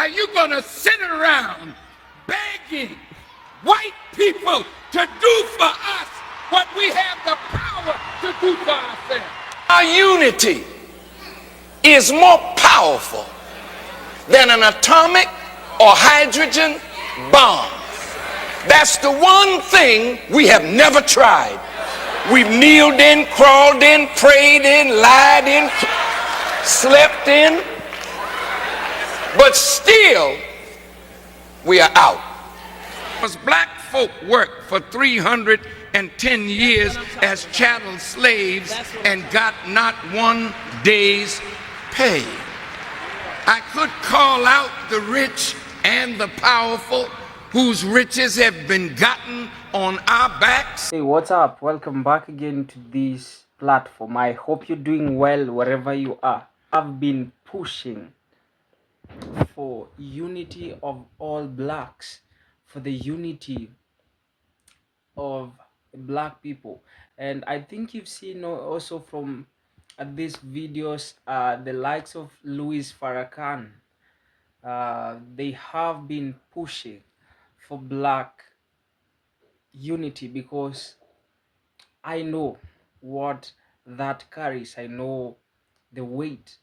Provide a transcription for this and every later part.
Are you going to sit around begging white people to do for us what we have the power to do for ourselves? Our unity is more powerful than an atomic or hydrogen bomb. That's the one thing we have never tried. We've kneeled in, crawled in, prayed in, lied in, slept in, but still we are out. Because black folk worked for 310 years as chattel slaves and got not one day's pay. I could call out the rich and the powerful whose riches have been gotten on our backs. Hey, what's up? Welcome back again to this platform. I hope you're doing well wherever you are. I've been pushing for unity of all blacks, for the unity of black people. And I think you've seen also from these videos the likes of Farrakhan. They have been pushing for black unity because I know what that carries. I know the weight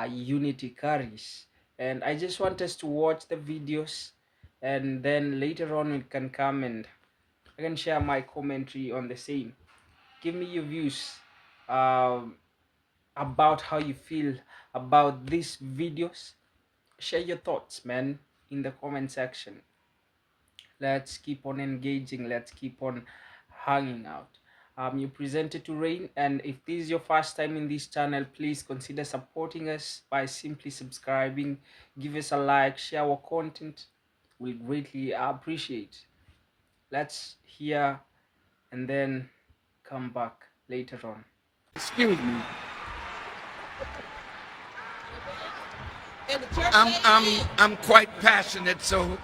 unity carries, and I just want us to watch the videos, and then later on we can come and I can share my commentary on the same. Give me your views about how you feel about these videos. Share your thoughts, man, in the comment section. Let's keep on engaging. Let's keep on hanging out. You presented to Rain, and if this is your first time in this channel, please consider supporting us by simply subscribing. Give us a like, share our content. We'll greatly appreciate. Let's hear and then come back later on. Excuse me. I'm quite passionate, so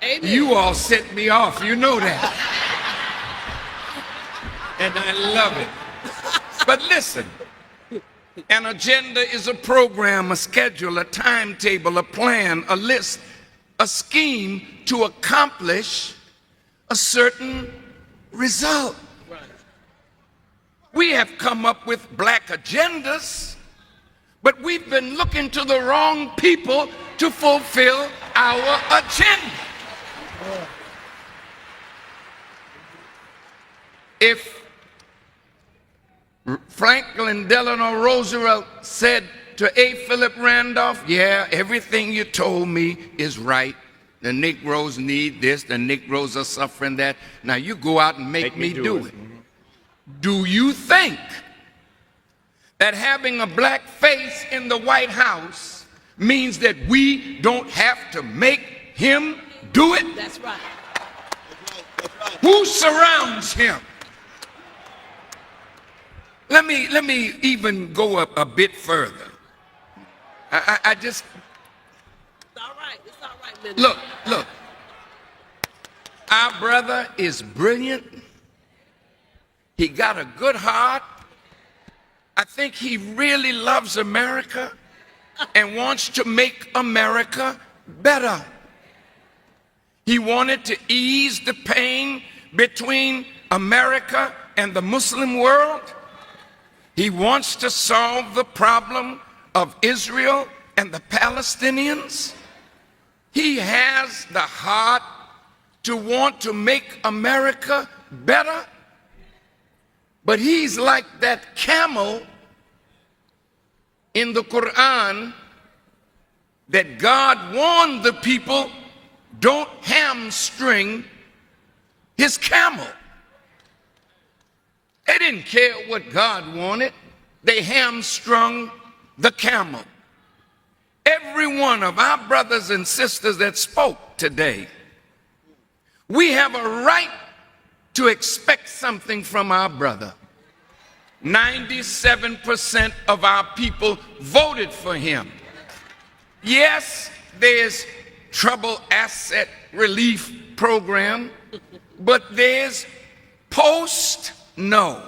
amen. You all set me off, you know that. And I love it. But listen, an agenda is a program, a schedule, a timetable, a plan, a list, a scheme to accomplish a certain result. We have come up with black agendas, but we've been looking to the wrong people to fulfill our agenda. If Franklin Delano Roosevelt said to A. Philip Randolph, yeah, everything you told me is right. The Negroes need this, the Negroes are suffering that. Now you go out and make me do it. Do you think that having a black face in the White House means that we don't have to make him do it? That's right. Who surrounds him? Let me even go up a bit further. I just... It's all right. It's all right, Minister. Look. Our brother is brilliant. He got a good heart. I think he really loves America and wants to make America better. He wanted to ease the pain between America and the Muslim world. He wants to solve the problem of Israel and the Palestinians. He has the heart to want to make America better. But he's like that camel in the Quran that God warned the people, don't hamstring his camel. They didn't care what God wanted. They hamstrung the camel. Every one of our brothers and sisters that spoke today, we have a right to expect something from our brother. 97% of our people voted for him. Yes, there's trouble asset relief program, but there's no.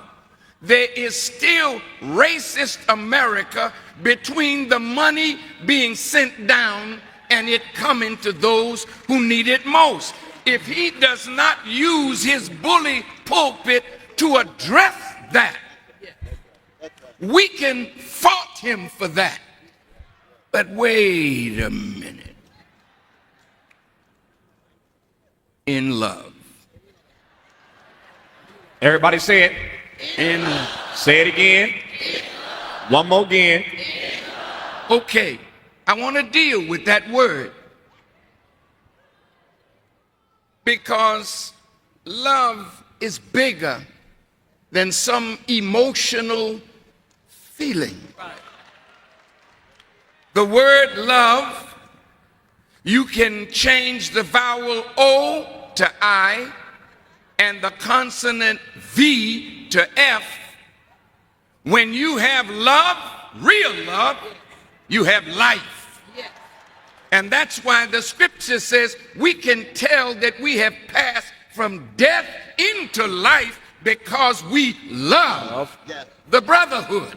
there is still racist America between the money being sent down and it coming to those who need it most. If he does not use his bully pulpit to address that, we can fault him for that. But wait a minute. In love. Everybody say it. Say it again. One more again. Okay, I want to deal with that word. Because love is bigger than some emotional feeling. The word love, you can change the vowel O to I and the consonant V to F. When you have love, real love, you have life. And that's why the scripture says we can tell that we have passed from death into life because we love the brotherhood.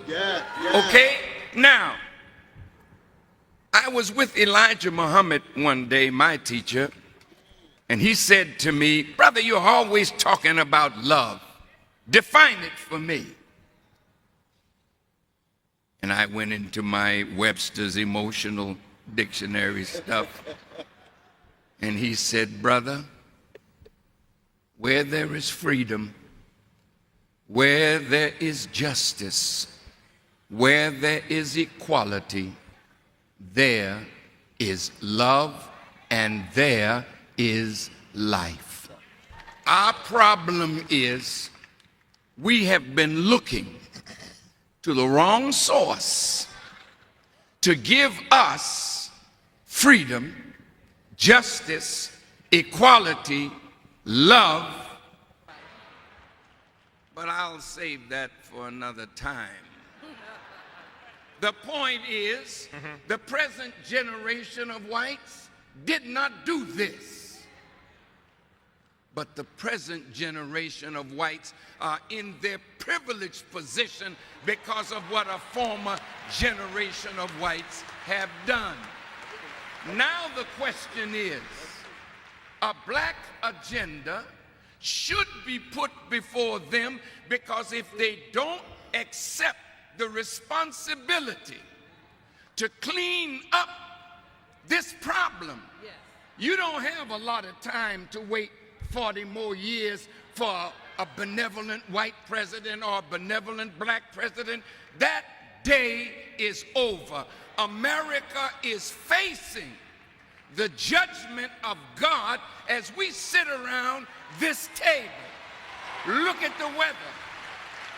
Okay? Now, I was with Elijah Muhammad one day, my teacher, and he said to me, "Brother, you're always talking about love. Define it for me." And I went into my Webster's emotional dictionary stuff, and he said, "Brother, where there is freedom, where there is justice, where there is equality, there is love and there is life." Our problem is we have been looking to the wrong source to give us freedom, justice, equality, love. But I'll save that for another time. The point is, the present generation of whites did not do this. But the present generation of whites are in their privileged position because of what a former generation of whites have done. Now the question is, a black agenda should be put before them, because if they don't accept the responsibility to clean up this problem, you don't have a lot of time to wait 40 more years for a benevolent white president or a benevolent black president. That day is over. America is facing the judgment of God as we sit around this table. Look at the weather.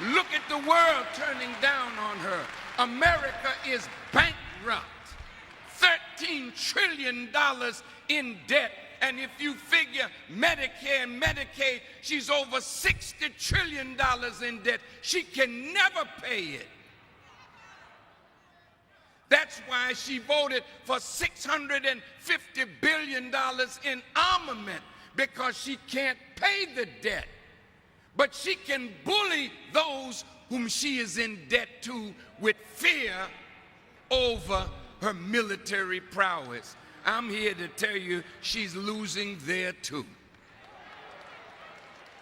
Look at the world turning down on her. America is bankrupt. $13 trillion in debt. And if you figure Medicare and Medicaid, she's over $60 trillion in debt. She can never pay it. That's why she voted for $650 billion in armament, because she can't pay the debt. But she can bully those whom she is in debt to with fear over her military prowess. I'm here to tell you she's losing there too.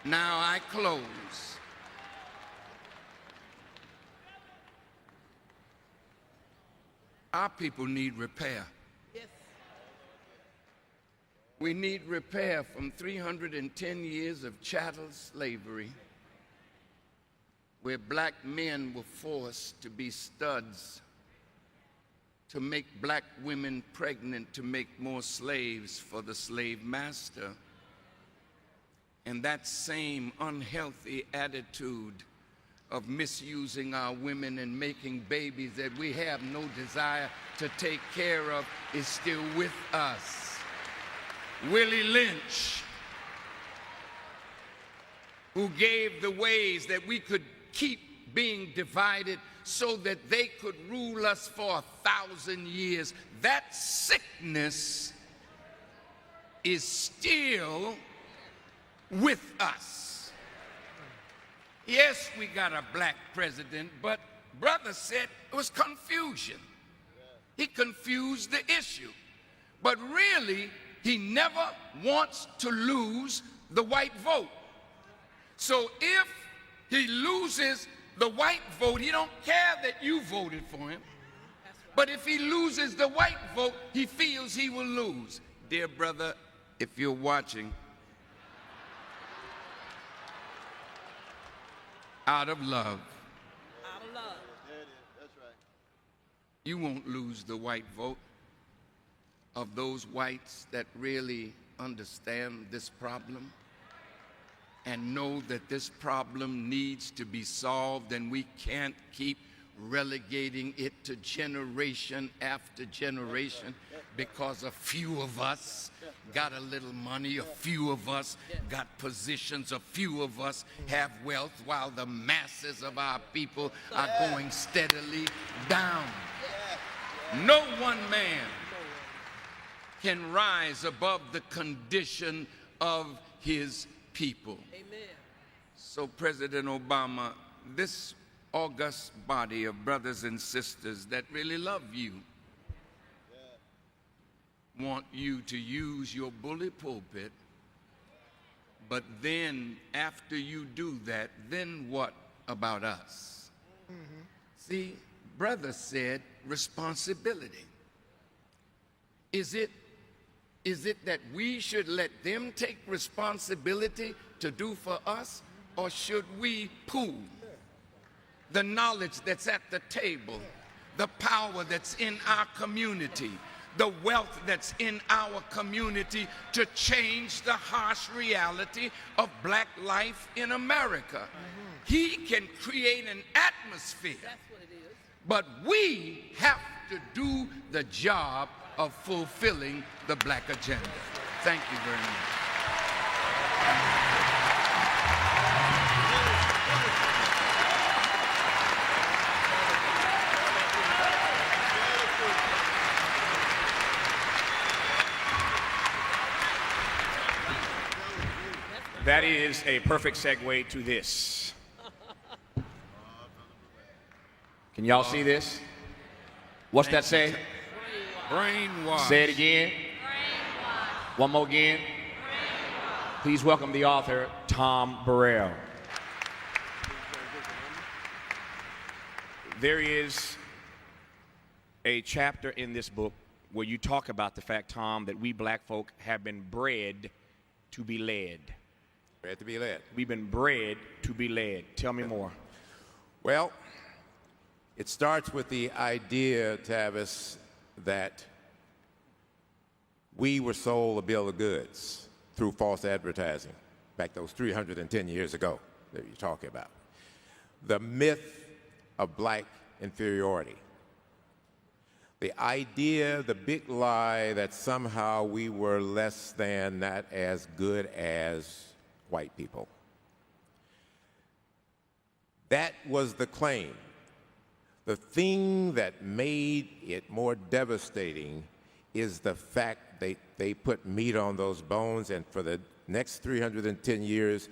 Now I close. Our people need repair. We need repair from 310 years of chattel slavery, where black men were forced to be studs, to make black women pregnant, to make more slaves for the slave master. And that same unhealthy attitude of misusing our women and making babies that we have no desire to take care of is still with us. Willie Lynch, who gave the ways that we could keep being divided so that they could rule us for 1,000 years. That sickness is still with us. Yes, we got a black president, but brother said it was confusion. He confused the issue. But really, he never wants to lose the white vote. So if he loses the white vote, he don't care that you voted for him. But if he loses the white vote, he feels he will lose. Dear brother, if you're watching, out of love, you won't lose the white vote of those whites that really understand this problem and know that this problem needs to be solved, and we can't keep relegating it to generation after generation because a few of us got a little money, a few of us got positions, a few of us have wealth, while the masses of our people are going steadily down. No one man can rise above the condition of his people. Amen. So President Obama, this august body of brothers and sisters that really love you want you to use your bully pulpit, but then after you do that, then what about us? See, brother said responsibility. Is it that we should let them take responsibility to do for us, or should we pool the knowledge that's at the table, the power that's in our community, the wealth that's in our community to change the harsh reality of black life in America? He can create an atmosphere. That's what it is. But we have to do the job of fulfilling the black agenda. Thank you very much. That is a perfect segue to this. Can y'all see this? What's that say? Brainwash. Say it again. One more again. Please welcome the author, Tom Burrell. There is a chapter in this book where you talk about the fact, Tom, that we black folk have been bred to be led. Bred to be led. We've been bred to be led. Tell me more. Well, it starts with the idea, Tavis, that we were sold a bill of goods through false advertising back those 310 years ago that you're talking about. The myth of black inferiority. The idea, the big lie that somehow we were less than, not as good as white people. That was the claim. The thing that made it more devastating is the fact they put meat on those bones, and for the next 310 years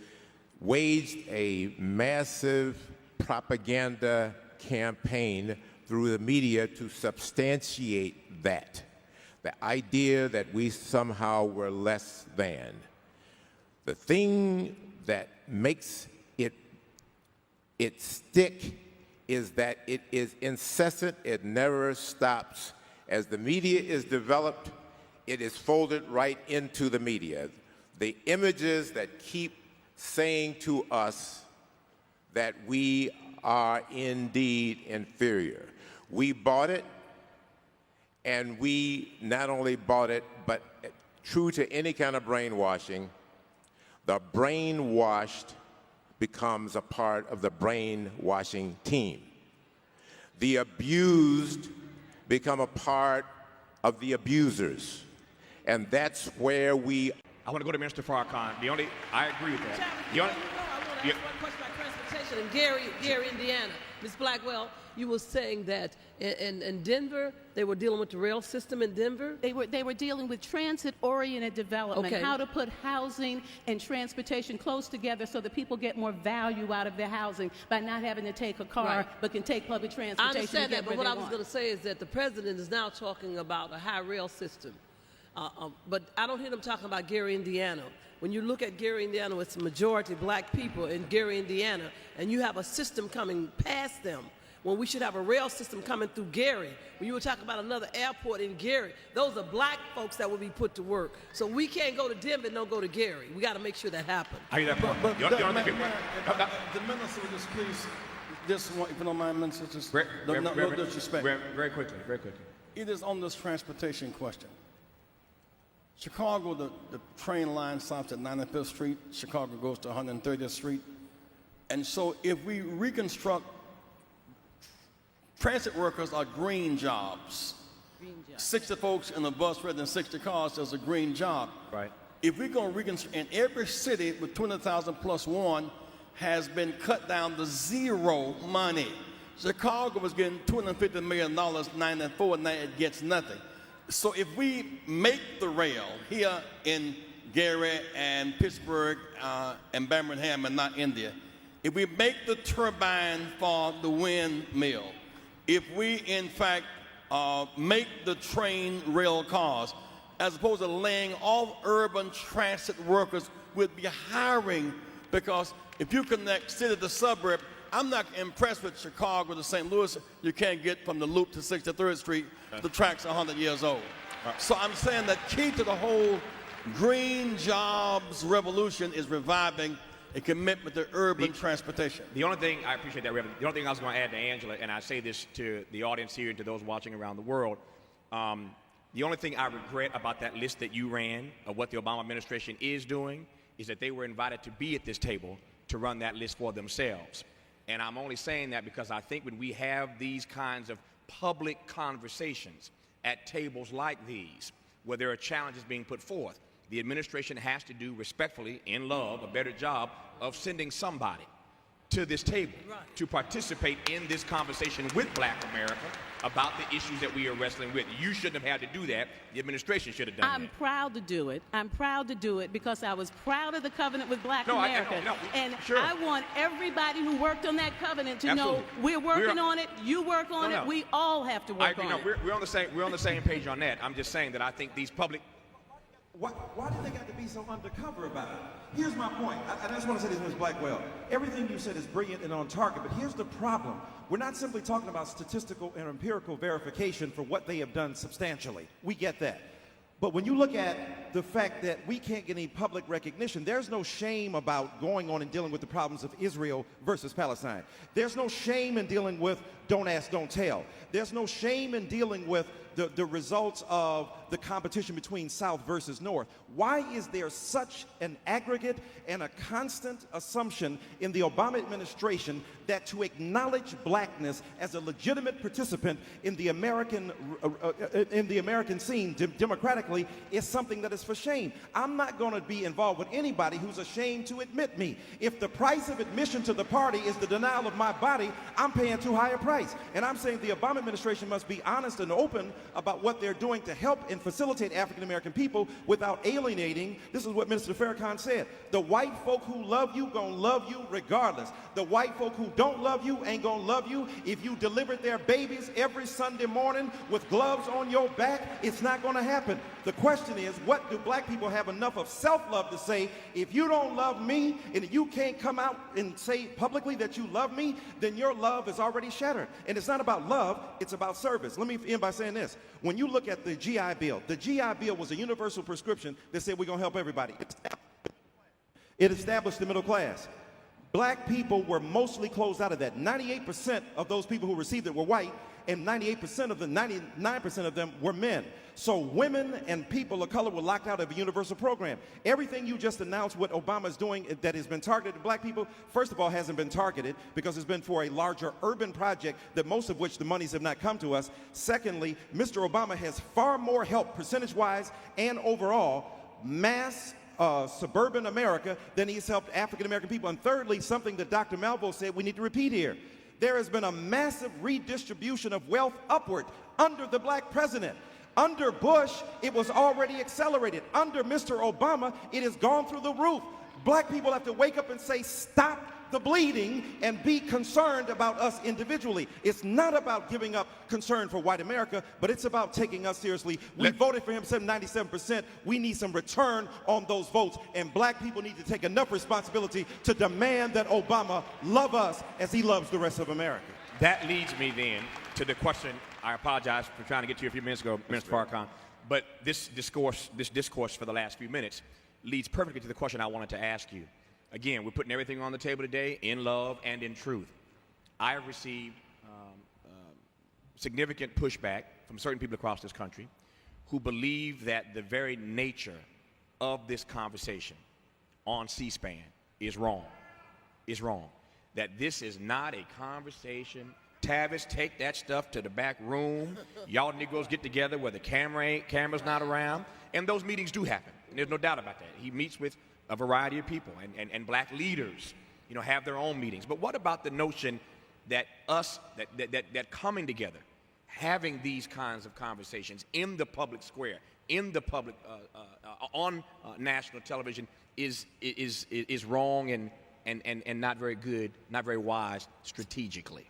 waged a massive propaganda campaign through the media to substantiate that. The idea that we somehow were less than. The thing that makes it stick is that it is incessant, it never stops. As the media is developed, it is folded right into the media. The images that keep saying to us that we are indeed inferior. We bought it, and we not only bought it, but true to any kind of brainwashing, the brainwashed becomes a part of the brainwashing team. The abused become a part of the abusers. And that's where we... I want to go to Mr. Farrakhan. I agree with that. I want to ask one question about transportation in Gary, Indiana. Ms. Blackwell, you were saying that in Denver, they were dealing with the rail system in Denver? They were dealing with transit-oriented development, Okay. how to put housing and transportation close together so that people get more value out of their housing by not having to take a car, Right. but can take public I transportation to understand get that, but where what they I was want. going to say is that the president is now talking about a high rail system. But I don't hear them talking about Gary, Indiana. When you look at Gary, Indiana, it's a majority black people in Gary, Indiana, and you have a system coming past them when we should have a rail system coming through Gary. When you were talking about another airport in Gary, those are black folks that will be put to work. So we can't go to Denver and don't go to Gary. We got to make sure that happens. I hear that point. But You don't think the minister would just please, this one, if you don't mind, minister, just Very- no very- disrespect. Very quickly, very quickly. It is on this transportation question. Chicago, the train line stops at 95th Street. Chicago goes to 130th Street. And so if we reconstruct, transit workers are green jobs. 60 folks in a bus rather than 60 cars, there's a green job. Right. If we're going to reconstruct, and every city with 20,000 plus one has been cut down to zero money. Chicago was getting $250 million, 94, now it gets nothing. So if we make the rail here in Gary and Pittsburgh and Birmingham and not India, if we make the turbine for the windmill, if we in fact make the train rail cars, as opposed to laying off urban transit workers, we'll be hiring, because if you connect city to suburb, I'm not impressed with Chicago to St. Louis. You can't get from the Loop to 63rd Street. The track's 100 years old. Right. So I'm saying the key to the whole green jobs revolution is reviving a commitment to urban transportation. The only thing, I appreciate that, Reverend. The only thing I was going to add to Angela, and I say this to the audience here and to those watching around the world, the only thing I regret about that list that you ran of what the Obama administration is doing is that they were invited to be at this table to run that list for themselves. And I'm only saying that because I think when we have these kinds of public conversations at tables like these, where there are challenges being put forth, the administration has to do respectfully, in love, a better job of sending somebody to this table to participate in this conversation with Black America about the issues that we are wrestling with. You shouldn't have had to do that. The administration should have done I'm that. proud to do it. I'm proud to do it because I was proud of the covenant with Black No, America. And sure. I want everybody who worked on that covenant to know Absolutely. we're working on it, you work on No. it, we all have to I work agree. on No, it. we're on the same page on that. I'm just saying that I think these public. Why do they got to be so undercover about it? Here's my point. I just want to say this, Ms. Blackwell. Everything you said is brilliant and on target, but here's the problem. We're not simply talking about statistical and empirical verification for what they have done substantially. We get that. But when you look at the fact that we can't get any public recognition, there's no shame about going on and dealing with the problems of Israel versus Palestine. There's no shame in dealing with don't ask, don't tell. There's no shame in dealing with the results of the competition between South versus North. Why is there such an aggregate and a constant assumption in the Obama administration that to acknowledge blackness as a legitimate participant in the American scene democratically is something that is for shame? I'm not going to be involved with anybody who's ashamed to admit me. If the price of admission to the party is the denial of my body, I'm paying too high a price. And I'm saying the Obama administration must be honest and open about what they're doing to help and facilitate African American people without alienating. This is what Minister Farrakhan said. The white folk who love you gonna love you regardless. The white folk who don't love you ain't gonna love you. If you delivered their babies every Sunday morning with gloves on your back, it's not gonna happen. The question is, what do black people have enough of self-love to say, if you don't love me and you can't come out and say publicly that you love me, then your love is already shattered. And it's not about love, it's about service. Let me end by saying this. When you look at the GI Bill was a universal prescription that said we're gonna help everybody. It established the middle class. Black people were mostly closed out of that. 98% of those people who received it were white, and 99% of them were men. So women and people of color were locked out of a universal program. Everything you just announced what Obama is doing that has been targeted to black people, first of all, hasn't been targeted because it's been for a larger urban project that most of which the monies have not come to us. Secondly, Mr. Obama has far more help percentage-wise and overall mass suburban America than he's helped African American people. And thirdly, something that Dr. Malvo said we need to repeat here. There has been a massive redistribution of wealth upward under the black president. Under Bush, it was already accelerated. Under Mr. Obama, it has gone through the roof. Black people have to wake up and say, stop the bleeding and be concerned about us individually. It's not about giving up concern for white America, but it's about taking us seriously. We voted for him 97%. We need some return on those votes, and black people need to take enough responsibility to demand that Obama love us as he loves the rest of America. That leads me then to the question. I apologize for trying to get to you a few minutes ago, Mr. Farrakhan, but this discourse for the last few minutes leads perfectly to the question I wanted to ask you. Again, we're putting everything on the table today in love and in truth. I have received significant pushback from certain people across this country who believe that the very nature of this conversation on C-SPAN is wrong. Is wrong. That this is not a conversation. Tavis, take that stuff to the back room. Y'all Negroes get together where the camera's not around. And those meetings do happen. There's no doubt about that. He meets with a variety of people, and black leaders, you know, have their own meetings. But what about the notion that that coming together, having these kinds of conversations in the public square, in the public, on national television is wrong and not very good, not very wise strategically?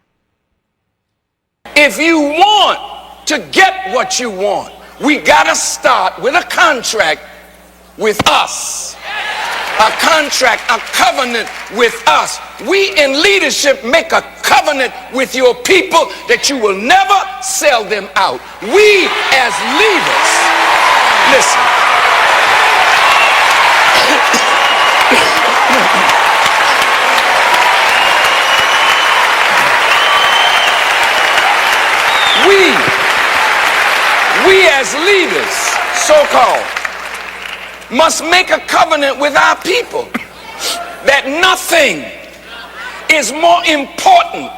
If you want to get what you want, we got to start with a contract with us. A contract, a covenant with us. We in leadership make a covenant with your people that you will never sell them out. We as leaders, listen. We as leaders, so-called, must make a covenant with our people that nothing is more important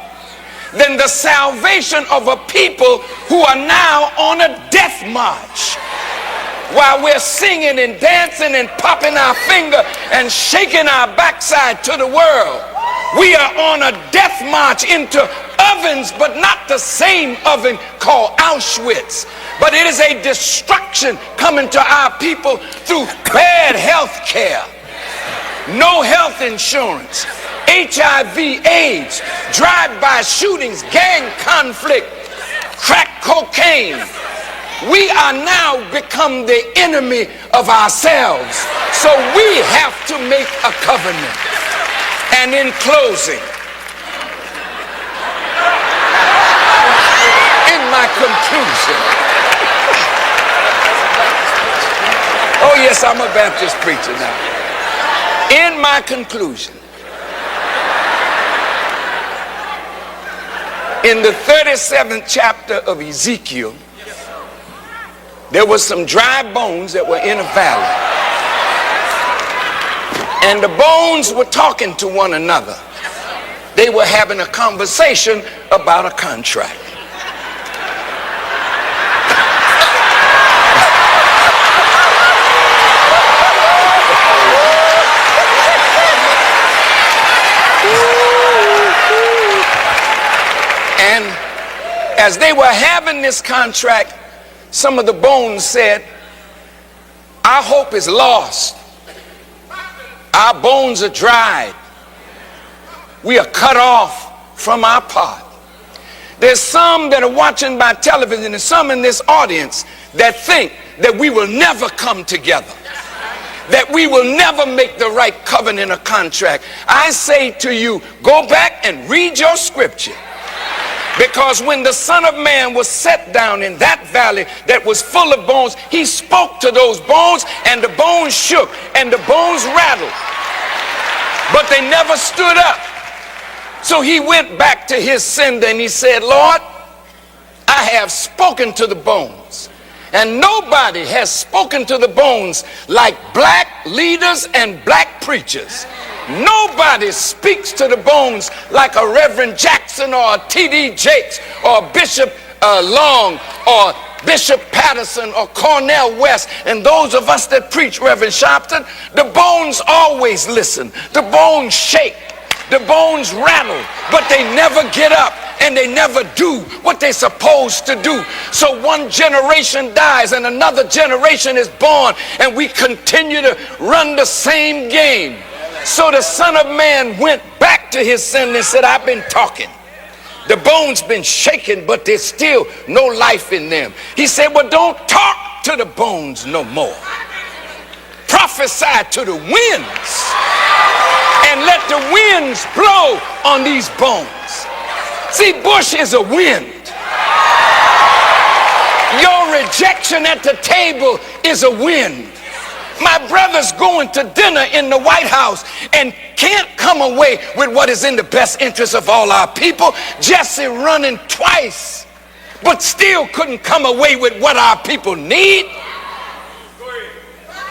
than the salvation of a people who are now on a death march. While we're singing and dancing and popping our finger and shaking our backside to the world, we are on a death march into ovens, but not the same oven called Auschwitz. But it is a destruction coming to our people through bad health care, no health insurance, HIV, AIDS, drive-by shootings, gang conflict, crack cocaine. We are now become the enemy of ourselves. So we have to make a covenant. And in closing, in my conclusion, oh yes, I'm a Baptist preacher now. In my conclusion, in the 37th chapter of Ezekiel, there was some dry bones that were in a valley. And the bones were talking to one another. They were having a conversation about a contract. And as they were having this contract, some of the bones said, our hope is lost. Our bones are dried. We are cut off from our pot. There's some that are watching by television and some in this audience that think that we will never come together, that we will never make the right covenant or contract. I say to you, go back and read your scripture. Because when the Son of Man was set down in that valley that was full of bones, he spoke to those bones, and the bones shook and the bones rattled. But they never stood up. So he went back to his sender and he said, Lord, I have spoken to the bones. And nobody has spoken to the bones like black leaders and black preachers. Nobody speaks to the bones like a Reverend Jackson or a T.D. Jakes or Bishop Long or Bishop Patterson or Cornel West. And those of us that preach, Reverend Sharpton, the bones always listen. The bones shake. The bones rattle, but they never get up, and they never do what they're supposed to do. So one generation dies and another generation is born, and we continue to run the same game. So the Son of Man went back to his sin and said, I've been talking. The bones been shaken, but there's still no life in them. He said, well, don't talk to the bones no more. Prophesy to the winds and let the winds blow on these bones. See, Bush is a wind. Your rejection at the table is a wind. My brother's going to dinner in the White House and can't come away with what is in the best interest of all our people. Jesse running twice, but still couldn't come away with what our people need.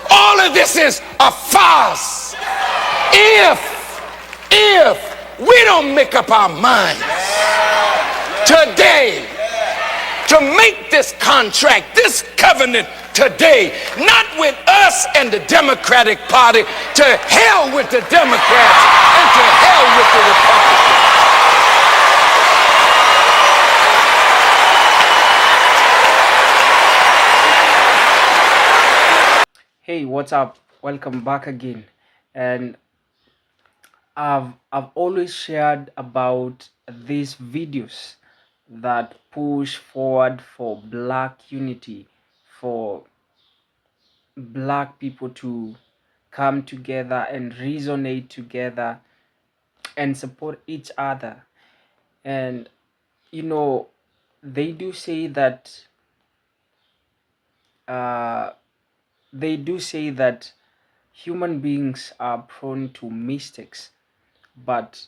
All of this is a farce. If we don't make up our minds today to make this contract, this covenant today, not with us and the Democratic Party, to hell with the Democrats and to hell with the Republicans. Hey, what's up? Welcome back again. And I've always shared about these videos that push forward for black unity, for black people to come together and resonate together and support each other. And you know, they do say that uh, human beings are prone to mistakes, but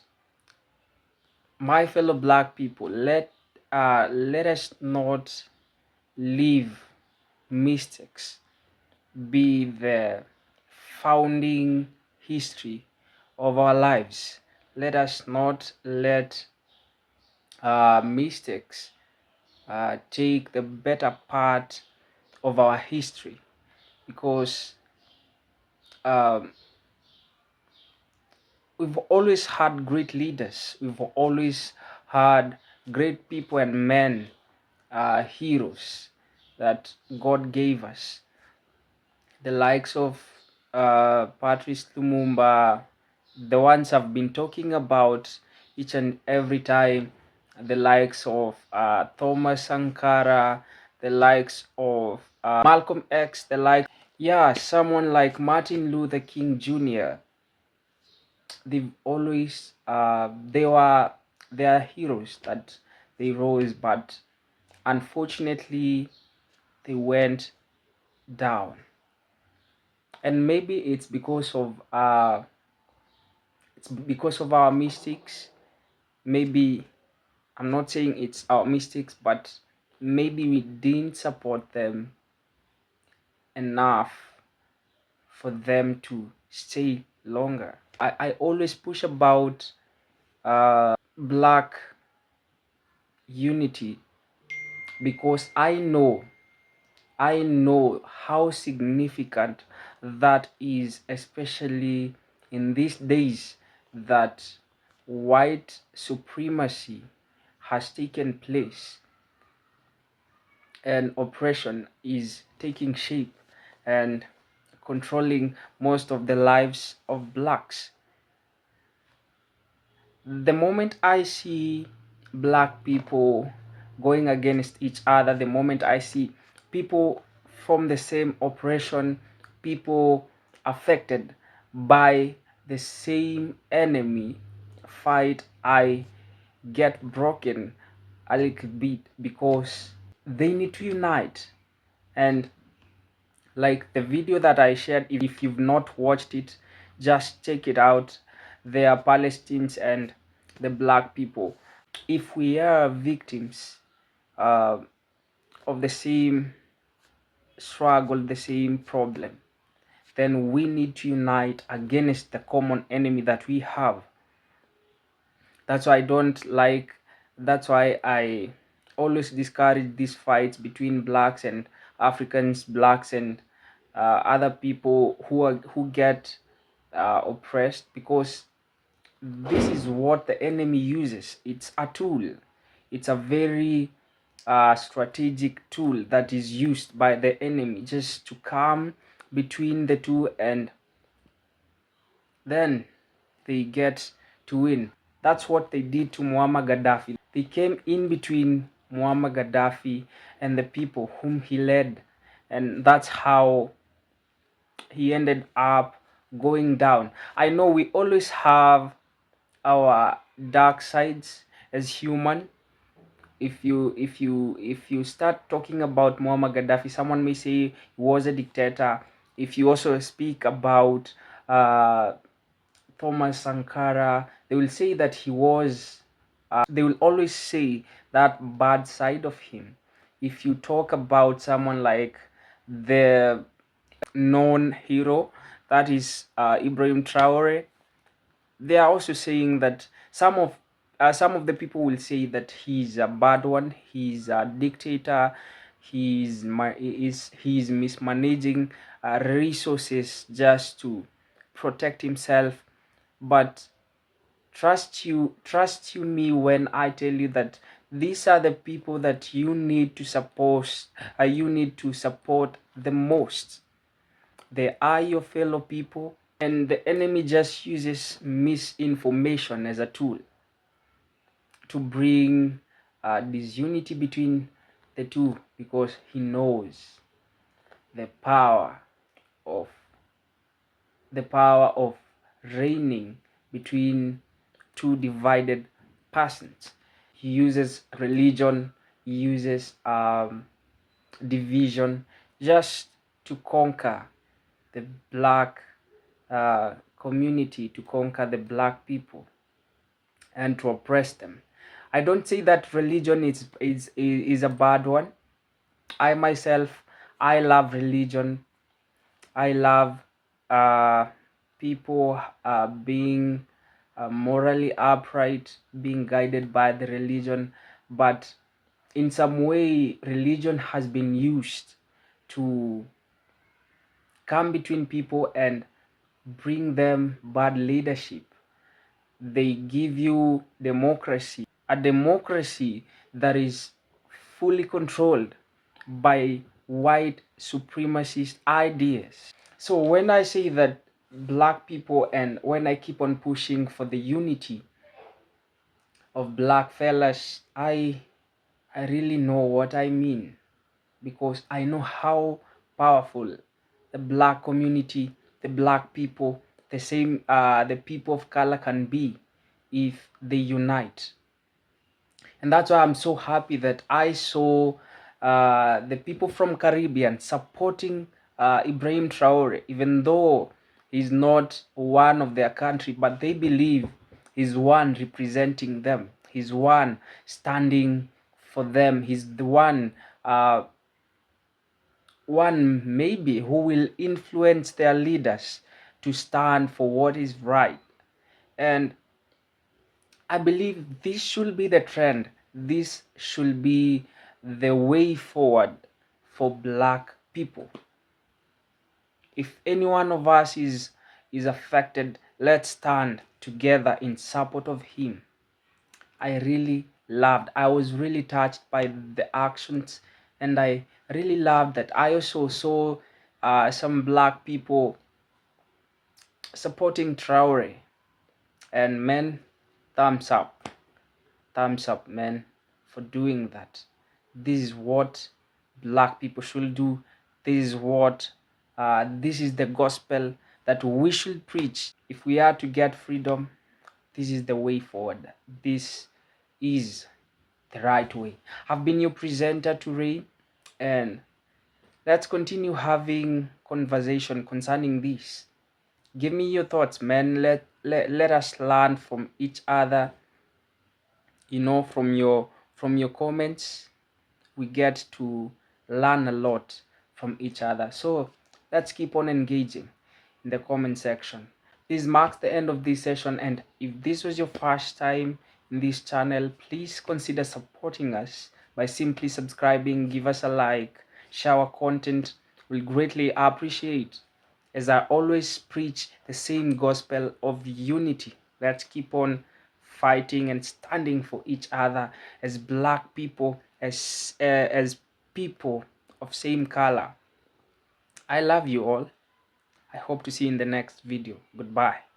my fellow black people, let us not leave mistakes be the founding history of our lives. Let us not let mistakes take the better part of our history, because um, we've always had great leaders. We've always had great people and men, heroes that God gave us. The likes of Patrice Lumumba, the ones I've been talking about each and every time, the likes of Thomas Sankara, the likes of Malcolm X, someone like Martin Luther King Jr. They've always they are heroes that they rose, but unfortunately they went down. And maybe it's because of our mistakes. Maybe, I'm not saying it's our mistakes, but maybe we didn't support them enough for them to stay longer. I always push about black unity because I know how significant that is, especially in these days that white supremacy has taken place and oppression is taking shape and controlling most of the lives of blacks. The moment I see black people going against each other, the moment I see people from the same oppression, people affected by the same enemy fight, I get broken a little bit, because they need to unite. And like the video that I shared, if you've not watched it, just check it out. They are Palestinians and the black people. If we are victims uh, of the same struggle, the same problem, then we need to unite against the common enemy that we have. That's why I don't like, that's why I always discourage these fights between blacks and Africans, blacks and other people who get oppressed, because this is what the enemy uses. It's a tool. It's a very strategic tool that is used by the enemy just to come between the two, and then they get to win. That's what they did to Muammar Gaddafi. They came in between Muammar Gaddafi and the people whom he led, and that's how he ended up going down. I know we always have our dark sides as human. If you start talking about Muammar Gaddafi, someone may say he was a dictator. If you also speak about Thomas Sankara, they will say that he was. They will always say that bad side of him. If you talk about someone like the known hero, that is Ibrahim Traore, they are also saying that some of the people will say that he's a bad one, he's a dictator, he's mismanaging resources just to protect himself. But trust you me when I tell you that these are the people that you need to support the most. They are your fellow people, and the enemy just uses misinformation as a tool to bring disunity between the two, because he knows the power of reigning between two divided persons. He uses religion, he uses division just to conquer the black community, to conquer the black people, and to oppress them. I don't say that religion is a bad one. I myself, I love religion. I love uh, people being morally upright, being guided by the religion. But in some way, religion has been used to come between people and bring them bad leadership. They give you democracy, a democracy that is fully controlled by white supremacist ideas. So when I say that black people, and when I keep on pushing for the unity of black fellas, I really know what I mean, because I know how powerful the black community, the black people, the people of color can be if they unite. And that's why I'm so happy that I saw the people from Caribbean supporting Ibrahim Traore, even though he's not one of their country, but they believe he's one representing them. He's one standing for them. He's the one maybe who will influence their leaders to stand for what is right. And I believe this should be the trend. This should be the way forward for black people. If any one of us is affected, let's stand together in support of him. I was really touched by the actions, and I really loved that. I also saw some black people supporting Traore, and men, thumbs up. Thumbs up, man, for doing that. This is what black people should do. This is the gospel that we should preach. If we are to get freedom, this is the way forward. This is the right way. I've been your presenter today, and let's continue having conversation concerning this. Give me your thoughts, man. Let us learn from each other. From your comments, we get to learn a lot from each other. So let's keep on engaging in the comment section. This marks the end of this session, and if this was your first time in this channel, please consider supporting us by simply subscribing, give us a like, share our content. We'll greatly appreciate, as I always preach the same gospel of unity. Let's keep on fighting and standing for each other as black people, as people of same color. I love you all. I hope to see you in the next video. Goodbye.